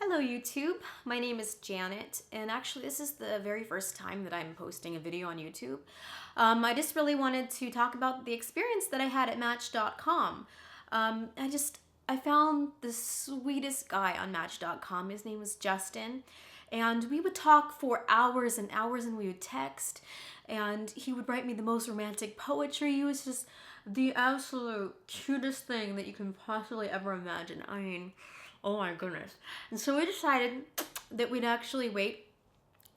Hello YouTube, my name is Janet, and actually this is the very first time that I'm posting a video on YouTube. I just really wanted to talk about the experience that I had at Match.com. I found the sweetest guy on Match.com. His name was Justin, and we would talk for hours and hours, and we would text, and he would write me the most romantic poetry. He was just the absolute cutest thing that you can possibly ever imagine. I mean, oh my goodness. And so we decided that we'd actually wait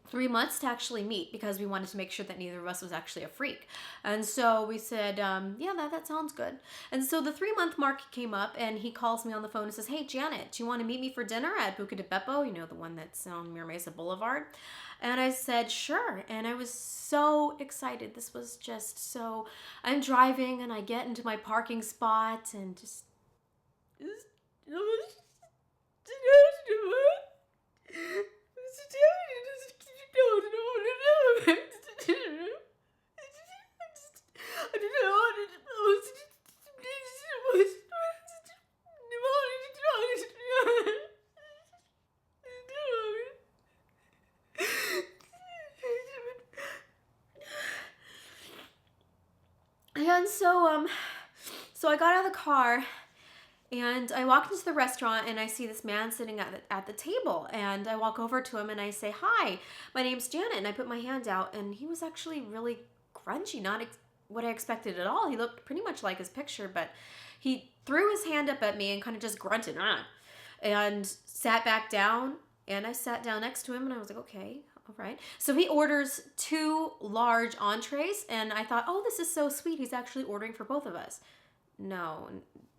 3 months to actually meet because we wanted to make sure that neither of us was actually a freak. And so we said, yeah, that sounds good. And so the 3 month mark came up and he calls me on the phone and says, hey, Janet, do you want to meet me for dinner at Buca di Beppo? You know, the one that's on Mira Mesa Boulevard. And I said, sure. And I was so excited. This was just so, I'm driving and I get into my parking spot and just so I got out of the car and I walked into the restaurant and I see this man sitting at the table, and I walk over to him and I say, hi, my name's Janet, and I put my hand out, and he was actually really grungy, not what I expected at all. He looked pretty much like his picture, but he threw his hand up at me and kind of just grunted, and sat back down, and I sat down next to him and I was like, okay, all right. So he orders 2 large entrees, and I thought, oh, this is so sweet. He's actually ordering for both of us. No,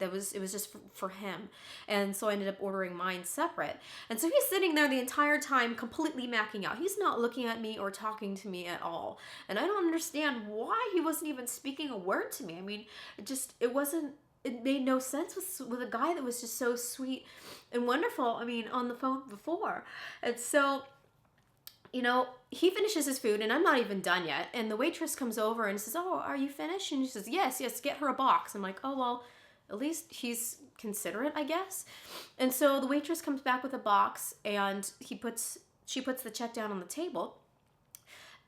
it was just for him. And so I ended up ordering mine separate. And so he's sitting there the entire time completely macking out. He's not looking at me or talking to me at all. And I don't understand why he wasn't even speaking a word to me. I mean, it made no sense with a guy that was just so sweet and wonderful. I mean, on the phone before. And so, you know, he finishes his food and I'm not even done yet. And the waitress comes over and says, oh, are you finished? And she says, yes, get her a box. I'm like, oh, well, at least he's considerate, I guess. And so the waitress comes back with a box, and she puts the check down on the table.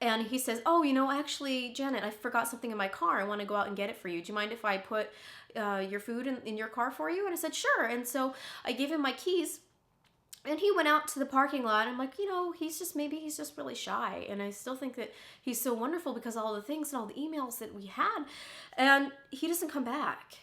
And he says, oh, you know, actually, Janet, I forgot something in my car. I want to go out and get it for you. Do you mind if I put your food in your car for you? And I said, sure. And so I gave him my keys. And he went out to the parking lot. I'm like, you know, maybe he's just really shy. And I still think that he's so wonderful because of all the things and all the emails that we had. And he doesn't come back.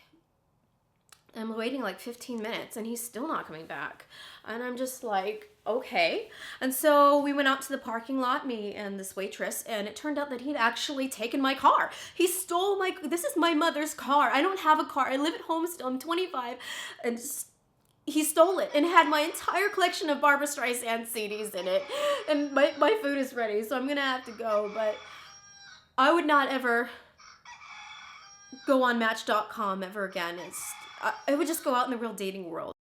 I'm waiting like 15 minutes and he's still not coming back. And I'm just like, okay. And so we went out to the parking lot, me and this waitress, and it turned out that he'd actually taken my car. He stole this is my mother's car. I don't have a car. I live at home still. I'm 25. And he stole it and had my entire collection of Barbra Streisand CDs in it. And my food is ready, so I'm going to have to go. But I would not ever go on Match.com ever again. I would just go out in the real dating world.